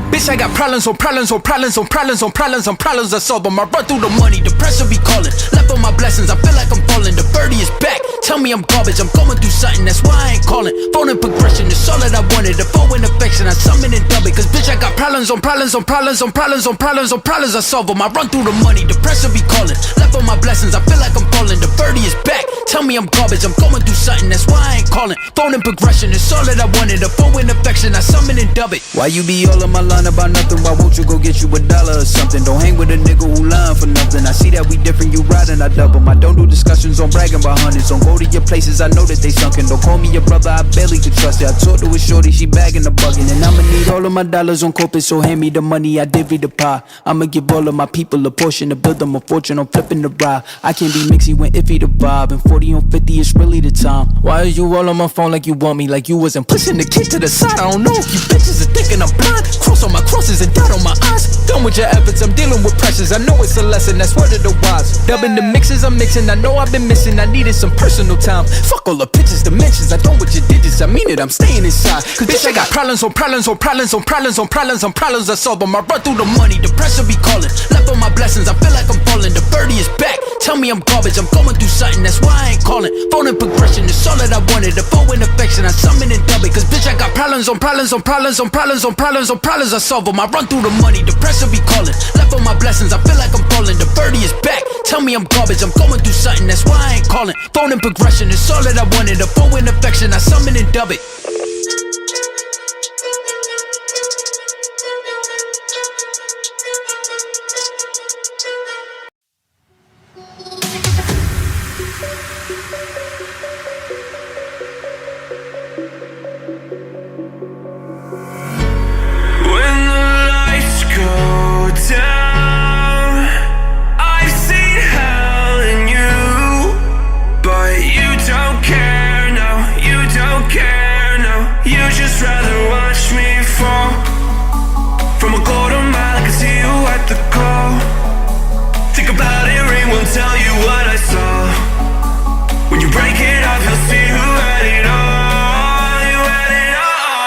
Bitch, I got problems on problems on problems on problems on problems on problems I solve them. I run through the money, the pressure be calling. Left on my blessings, I feel like I'm falling. The birdie is back, tell me I'm garbage. I'm going through something, that's why I ain't calling. Phone in progression, it's all that I wanted. The phone in affection, I summon and dub it. Cause bitch, I got problems on problems on problems on problems on problems on problems I solve them. I run through the money, the pressure be calling. Left on my blessings, I feel like I'm falling. The birdie is back, tell me I'm garbage. I'm going through something, that's why I ain't calling. Phone in progression, it's all that I wanted. The phone in affection, I summon and dub it. Why you be all on my line about nothing? Why won't you go get you $1 or something? Don't hang with a nigga who lying for nothing. I see that we different, you riding, I double. I don't do discussions on bragging about hundreds. Don't go to your places, I know that they sunken. Don't call me your brother, I barely could trust it. I talked to a shorty, she bagging the bugging. And I'ma need all of my dollars on corporate, so hand me the money, I divvy the pie. I'ma give all of my people a portion to build them a fortune. I'm flipping the ride. I can't be mixy when iffy the vibe. And 40 on 50 is really the time. Why are you all on my phone like you want me? Like you wasn't pushing the kid to the side. I don't know if you bitches are thinking I'm blind. Cross on my crosses and dot on my eyes. Done with your efforts, I'm dealing with pressures. I know it's a lesson, that's word of the wise. Dubbing the mixes I'm mixing, I know I've been missing. I needed some personal time. Fuck all the pictures, dimensions. I don't with your digits, I mean it, I'm staying inside. Cause bitch, I got problems on problems on problems on problems on problems on problems I solve them. I run through the money, the pressure be calling. Left on my blessings, I feel like I'm falling. The birdie is back, tell me I'm garbage. I'm going through something, that's why I ain't calling. Phone in progression, it's all that I wanted. The phone in affection, I summon and dub it. Cause bitch, I got problems on problems on problems on problems on problems on problems I solve them. I run through the money, the pressure be calling. Left on my blessings, I feel like I'm falling. The birdie is back, tell me I'm garbage. I'm going through something, that's why I ain't calling. Phone in progression, it's all that I wanted. The phone in affection, I summon and dub it. Tell you what I saw. When you break it off, you'll see who had it all. You had it all.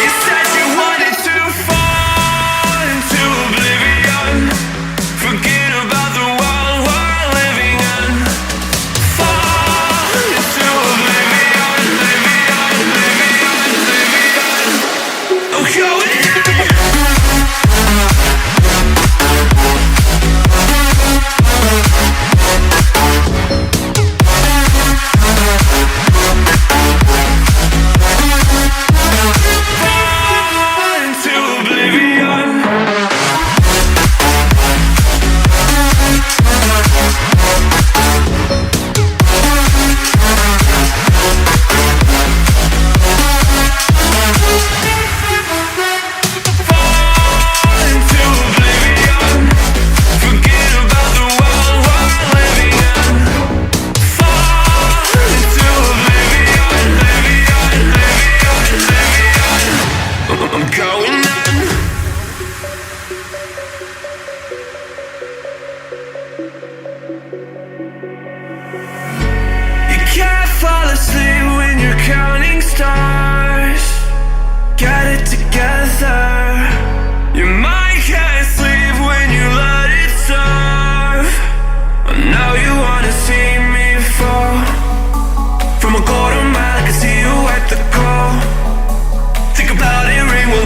You said you wanted to fall into oblivion. Forget about the world we're living in.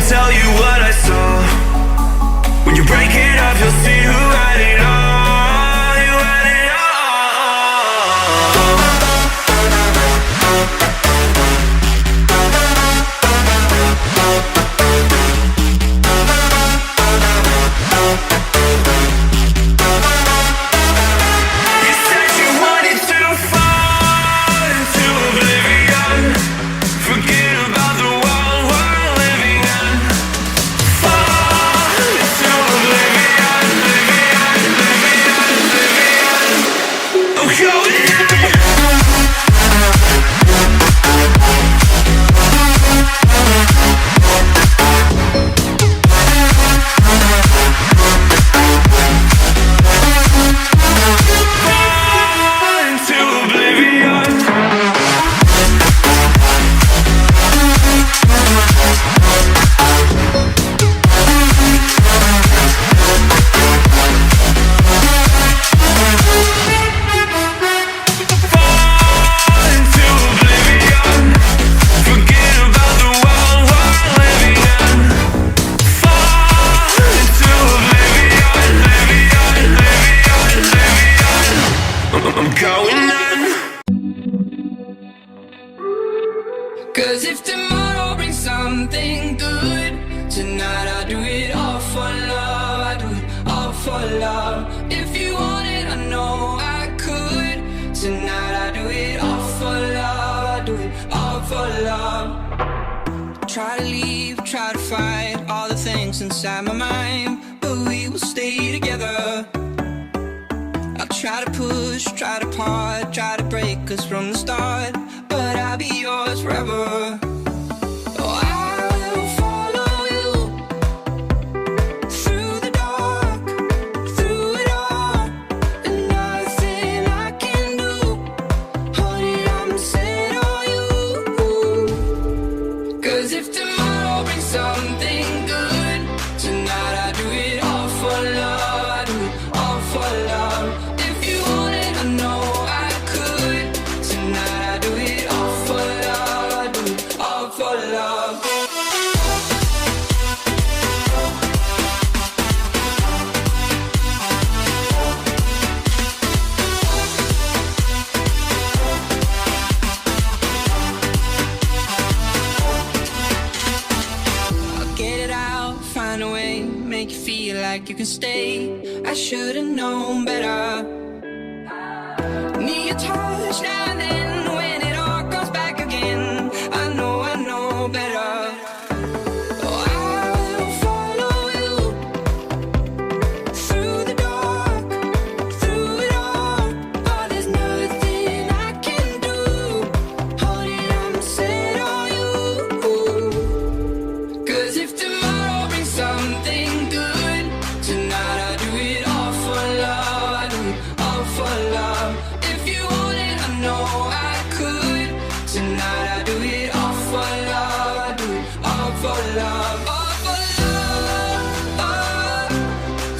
Tell you what I saw. When you break it off, you'll see who had it all. You had it all. going on. Cause if tomorrow brings something good, tonight I do it all for love. I do it all for love. If you want it, I know I could. Tonight I do it all for love. I do it all for love. Try to leave, try to fight all the things inside my mind, but we will stay together. I'll try to push, try to part, try to break us from the start, but I'll be yours forever. Oh, I will follow you through the dark, through it all, and nothing I can do. Honey, I'm set on you. 'Cause if tomorrow brings something good, tonight I do it all for love. I do it all for love. If you want it, I know I could. Tonight I do it all for love. I do it all for love. I'll get it out, find a way, make you feel like you can stay. I should've known better. Need your touch now and then when it all comes back again. I know better. Oh, I will follow you through the dark, through it all. But there's nothing I can do. Honey, I'm set on you. 'Cause if tomorrow brings something good, tonight I do it all for love. I do it all for love. If you want it, I know I could. Tonight I do it all for love. I do it all for love. All for love.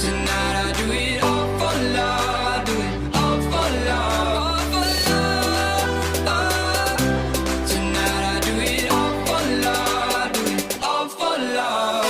Tonight I do it all for love. I do it all for love. All for love. Tonight I do it all for love. I do it all for love.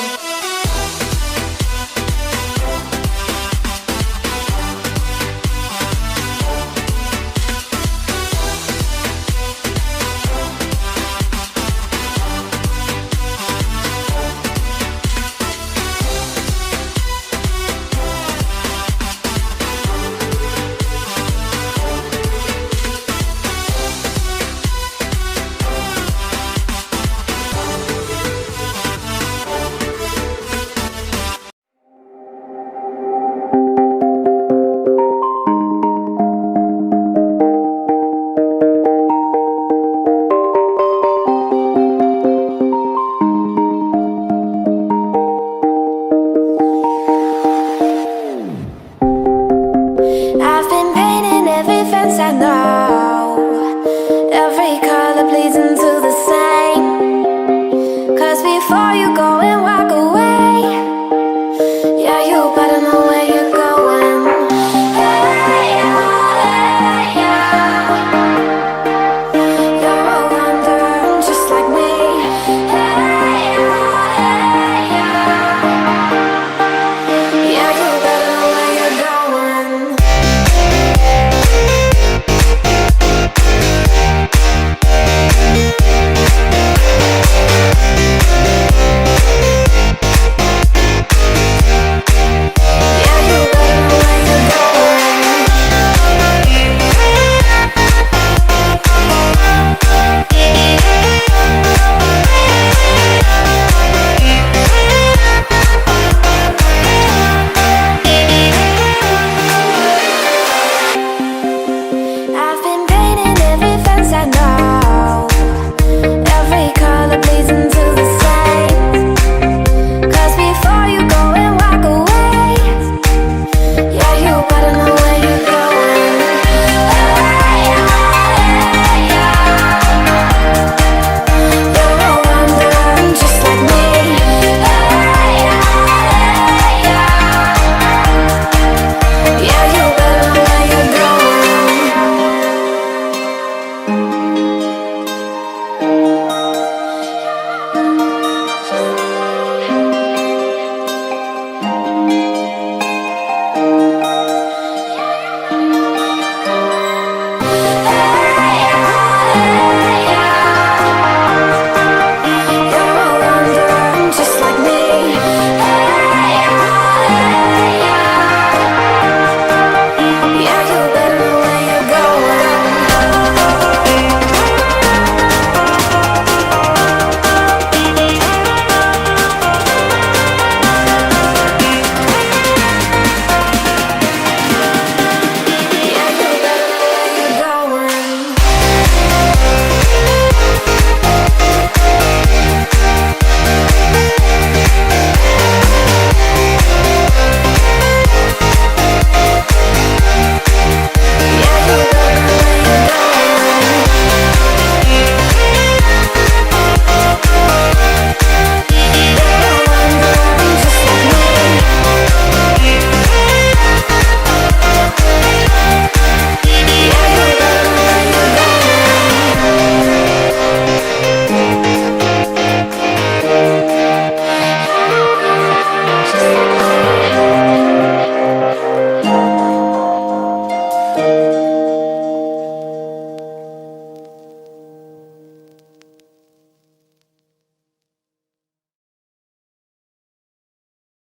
I've been painting every fence I know.